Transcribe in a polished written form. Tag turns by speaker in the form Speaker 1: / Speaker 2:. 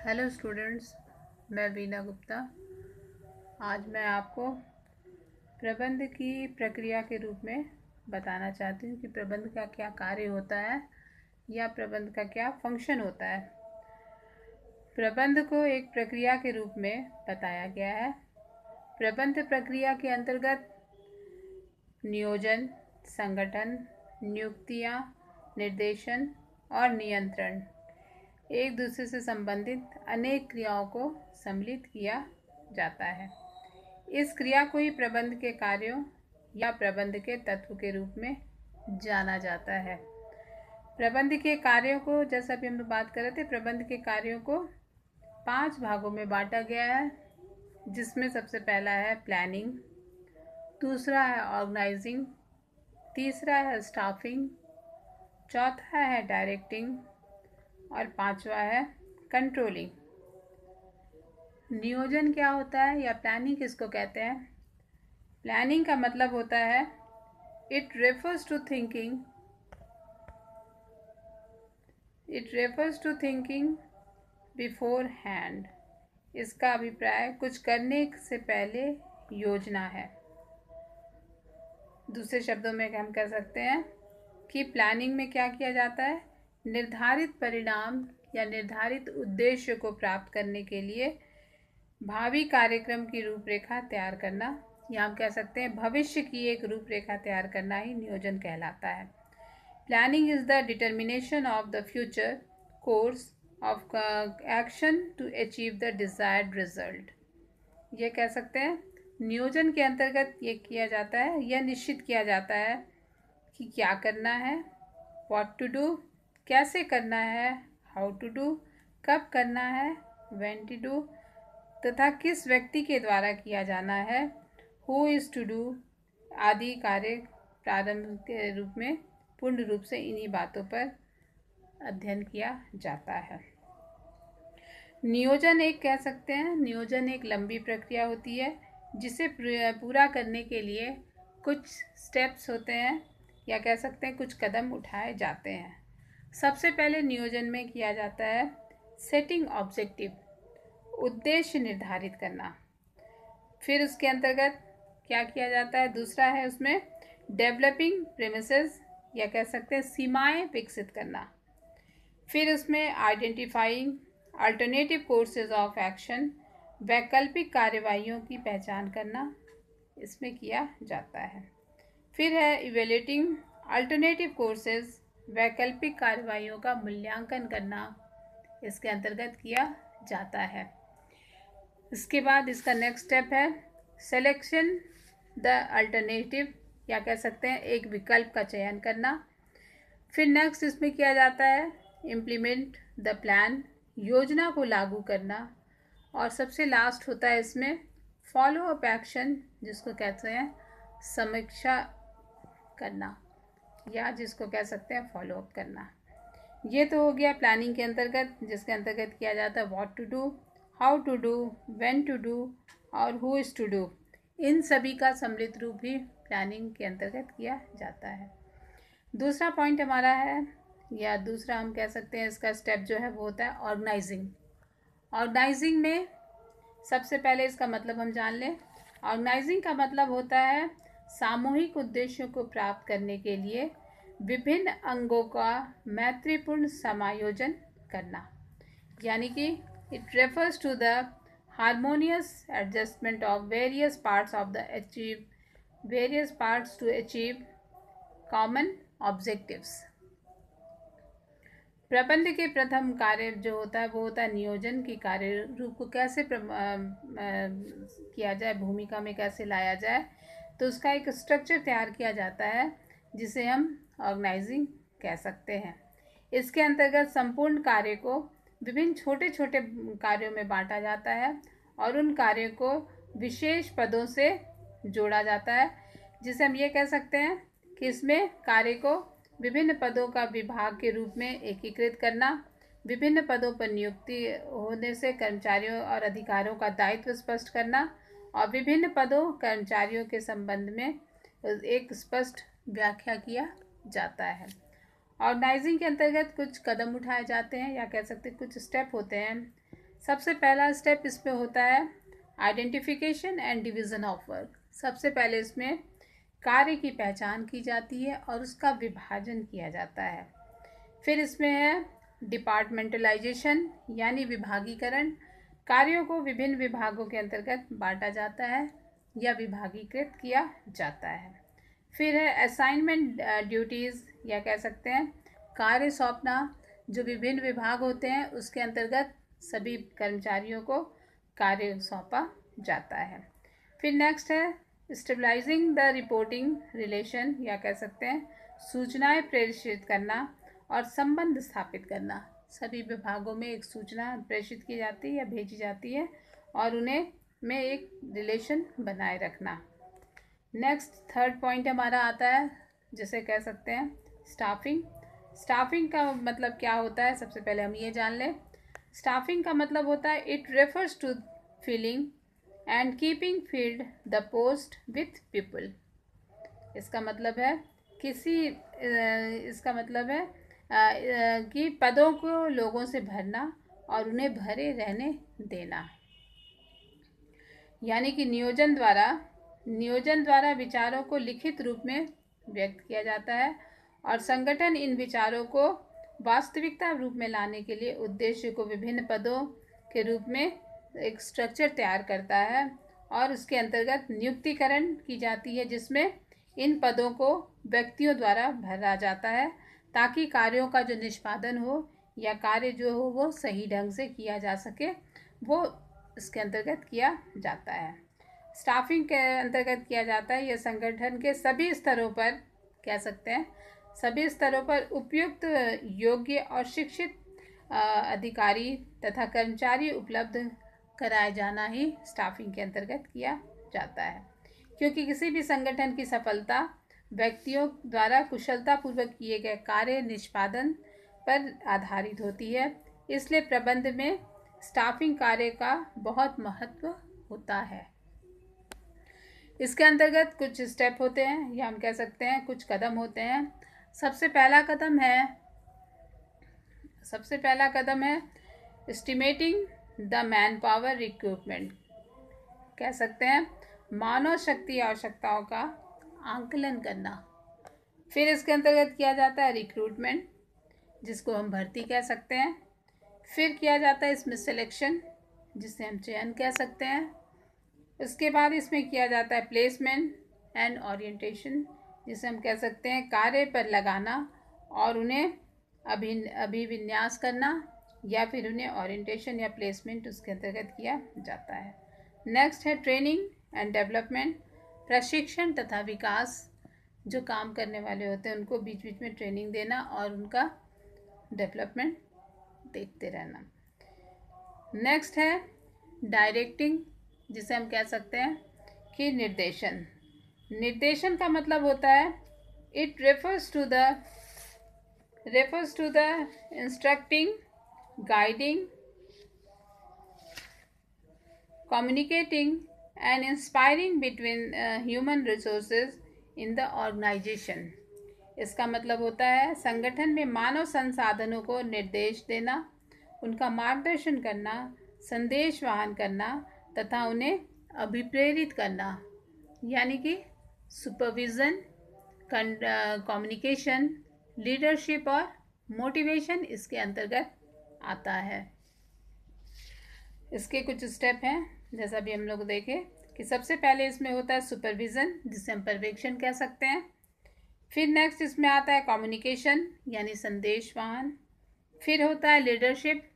Speaker 1: Hello students, मैं वीना गुप्ता। आज मैं आपको प्रबंध की प्रक्रिया के रूप में बताना चाहती हूँ कि प्रबंध का क्या कार्य होता है या प्रबंध का क्या फंक्शन होता है। प्रबंध को एक प्रक्रिया के रूप में बताया गया है। प्रबंध प्रक्रिया के अंतर्गत नियोजन, संगठन, नियुक्तियाँ, निर्देशन और नियंत्रण एक दूसरे से संबंधित अनेक क्रियाओं को सम्मिलित किया जाता है। इस क्रिया को ही प्रबंध के कार्यों या प्रबंध के तत्व के रूप में जाना जाता है। प्रबंध के कार्यों को, जैसा अभी हम लोग बात कर रहे थे, प्रबंध के कार्यों को 5 भागों में बांटा गया है, जिसमें सबसे पहला है प्लानिंग, दूसरा है ऑर्गेनाइजिंग, तीसरा है स्टाफिंग, चौथा है डायरेक्टिंग और पांचवा है कंट्रोलिंग। नियोजन क्या होता है या प्लानिंग किसको कहते हैं? प्लानिंग का मतलब होता है it refers to thinking beforehand. इसका अभिप्राय कुछ करने से पहले योजना है। दूसरे शब्दों में हम कह सकते हैं कि प्लानिंग में क्या किया जाता है, निर्धारित परिणाम या निर्धारित उद्देश्य को प्राप्त करने के लिए भावी कार्यक्रम की रूपरेखा तैयार करना, या हम कह सकते हैं भविष्य की एक रूपरेखा तैयार करना ही नियोजन कहलाता है। Planning is the determination of the future course of action to achieve the desired result. ये कह सकते हैं नियोजन के अंतर्गत ये किया जाता है, यह निश्चित किया जाता है कि क्या करना है, व्हाट टू डू, कैसे करना है, हाउ टू डू, कब करना है, व्हेन टू डू, तथा किस व्यक्ति के द्वारा किया जाना है, हु इज़ टू डू आदि कार्य प्रारंभ के रूप में पूर्ण रूप से इन्हीं बातों पर अध्ययन किया जाता है। नियोजन एक लंबी प्रक्रिया होती है, जिसे पूरा करने के लिए कुछ स्टेप्स होते हैं या कह सकते हैं कुछ कदम उठाए जाते हैं। सबसे पहले नियोजन में किया जाता है सेटिंग ऑब्जेक्टिव, उद्देश्य निर्धारित करना। फिर उसके अंतर्गत क्या किया जाता है, दूसरा है उसमें डेवलपिंग प्रेमिसेस या कह सकते हैं सीमाएं विकसित करना। फिर उसमें identifying alternative courses of action, वैकल्पिक कार्यवाहियों की पहचान करना, इसमें किया जाता है। फिर है इवेल्युएटिंग अल्टरनेटिव कोर्सेज, वैकल्पिक कार्यवाहियों का मूल्यांकन करना, इसके अंतर्गत किया जाता है। इसके बाद इसका नेक्स्ट स्टेप है सिलेक्शन द अल्टरनेटिव या कह सकते हैं एक विकल्प का चयन करना। फिर नेक्स्ट इसमें किया जाता है इम्प्लीमेंट द प्लान, योजना को लागू करना। और सबसे लास्ट होता है इसमें फॉलो अप एक्शन, जिसको कहते हैं समीक्षा करना या जिसको कह सकते हैं फॉलो अप करना। ये तो हो गया प्लानिंग के अंतर्गत, जिसके अंतर्गत किया जाता है what to do, how to do, when to do और हु इज़ टू डू। इन सभी का सम्मिलित रूप भी प्लानिंग के अंतर्गत किया जाता है। दूसरा पॉइंट हमारा है, या दूसरा हम कह सकते हैं इसका स्टेप जो है वो होता है ऑर्गेनाइजिंग। ऑर्गेनाइजिंग में सबसे पहले इसका मतलब हम जान लें। ऑर्गेनाइजिंग का मतलब होता है सामूहिक उद्देश्यों को प्राप्त करने के लिए विभिन्न अंगों का मैत्रीपूर्ण समायोजन करना, यानी कि it refers to the harmonious adjustment of various parts to achieve common objectives. प्रबंध के प्रथम कार्य जो होता है वो होता है नियोजन की कार्य रूप को कैसे किया जाए, भूमिका में कैसे लाया जाए। तो उसका एक स्ट्रक्चर तैयार किया जाता है जिसे हम ऑर्गेनाइजिंग कह सकते हैं। इसके अंतर्गत संपूर्ण कार्य को विभिन्न छोटे छोटे कार्यों में बांटा जाता है और उन कार्यों को विशेष पदों से जोड़ा जाता है, जिसे हम ये कह सकते हैं कि इसमें कार्य को विभिन्न पदों का विभाग के रूप में एकीकृत करना, विभिन्न पदों पर नियुक्ति होने से कर्मचारियों और अधिकारियों का दायित्व स्पष्ट करना और विभिन्न पदों कर्मचारियों के संबंध में एक स्पष्ट व्याख्या किया जाता है। ऑर्गेनाइजिंग के अंतर्गत कुछ कदम उठाए जाते हैं या कह सकते हैं कुछ स्टेप होते हैं। सबसे पहला स्टेप इसमें होता है identification and division of work. सबसे पहले इसमें कार्य की पहचान की जाती है और उसका विभाजन किया जाता है। फिर इसमें है डिपार्टमेंटलाइजेशन यानी विभागीकरण। कार्यों को विभिन्न विभागों के अंतर्गत बांटा जाता है या विभागीकृत किया जाता है। फिर है असाइनमेंट ड्यूटीज़ या कह सकते हैं कार्य सौंपना। जो विभिन्न विभाग होते हैं उसके अंतर्गत सभी कर्मचारियों को कार्य सौंपा जाता है। फिर नेक्स्ट है स्टेबलाइजिंग द रिपोर्टिंग रिलेशन या कह सकते हैं सूचनाएं प्रेषित करना और संबंध स्थापित करना। सभी विभागों में एक सूचना प्रेषित की जाती है या भेजी जाती है और उन्हें में एक रिलेशन बनाए रखना। नेक्स्ट थर्ड पॉइंट हमारा आता है जिसे कह सकते हैं स्टाफिंग। स्टाफिंग का मतलब क्या होता है, सबसे पहले हम ये जान लें। स्टाफिंग का मतलब होता है it refers to filling and keeping filled the post with people. इसका मतलब है कि पदों को लोगों से भरना और उन्हें भरे रहने देना। यानी कि नियोजन द्वारा विचारों को लिखित रूप में व्यक्त किया जाता है और संगठन इन विचारों को वास्तविकता रूप में लाने के लिए उद्देश्य को विभिन्न पदों के रूप में एक स्ट्रक्चर तैयार करता है और उसके अंतर्गत नियुक्तिकरण की जाती है जिसमें इन पदों को व्यक्तियों द्वारा भरा जाता है ताकि कार्यों का जो निष्पादन हो या कार्य जो हो वो सही ढंग से किया जा सके, वो इसके अंतर्गत किया जाता है। स्टाफिंग के अंतर्गत किया जाता है यह संगठन के सभी स्तरों पर कह सकते हैं सभी स्तरों पर उपयुक्त योग्य और शिक्षित अधिकारी तथा कर्मचारी उपलब्ध कराया जाना ही स्टाफिंग के अंतर्गत किया जाता है। क्योंकि किसी भी संगठन की सफलता व्यक्तियों द्वारा कुशलतापूर्वक किए गए कार्य निष्पादन पर आधारित होती है, इसलिए प्रबंध में स्टाफिंग कार्य का बहुत महत्व होता है। इसके अंतर्गत कुछ स्टेप होते हैं या हम कह सकते हैं कुछ कदम होते हैं। सबसे पहला कदम है estimating the man power recruitment. कह सकते हैं मानव शक्ति आवश्यकताओं का आंकलन करना। फिर इसके अंतर्गत किया जाता है रिक्रूटमेंट जिसको हम भर्ती कह सकते हैं। फिर किया जाता है इसमें सिलेक्शन जिसे हम चयन कह सकते हैं। उसके बाद इसमें किया जाता है प्लेसमेंट एंड ओरिएंटेशन जिसे हम कह सकते हैं कार्य पर लगाना और उन्हें अभिविन्यास करना या फिर उन्हें ओरिएंटेशन या प्लेसमेंट उसके अंतर्गत किया जाता है। नेक्स्ट है ट्रेनिंग एंड डेवलपमेंट, प्रशिक्षण तथा विकास। जो काम करने वाले होते हैं उनको बीच बीच में ट्रेनिंग देना और उनका डेवलपमेंट देखते रहना। नेक्स्ट है डायरेक्टिंग जिसे हम कह सकते हैं कि निर्देशन का मतलब होता है it refers to the instructing, guiding, communicating and inspiring between human resources in the organisation. इसका मतलब होता है संगठन में मानव संसाधनों को निर्देश देना, उनका मार्गदर्शन करना, संदेश वहन करना तथा उन्हें अभिप्रेरित करना। यानी कि सुपरविज़न, कम्युनिकेशन, लीडरशिप और मोटिवेशन इसके अंतर्गत आता है। इसके कुछ स्टेप हैं जैसा भी हम लोग देखें कि सबसे पहले इसमें होता है सुपरविज़न जिसे हम पर्यवेक्षण कह सकते हैं। फिर नेक्स्ट इसमें आता है कम्युनिकेशन यानी संदेश वहन। फिर होता है लीडरशिप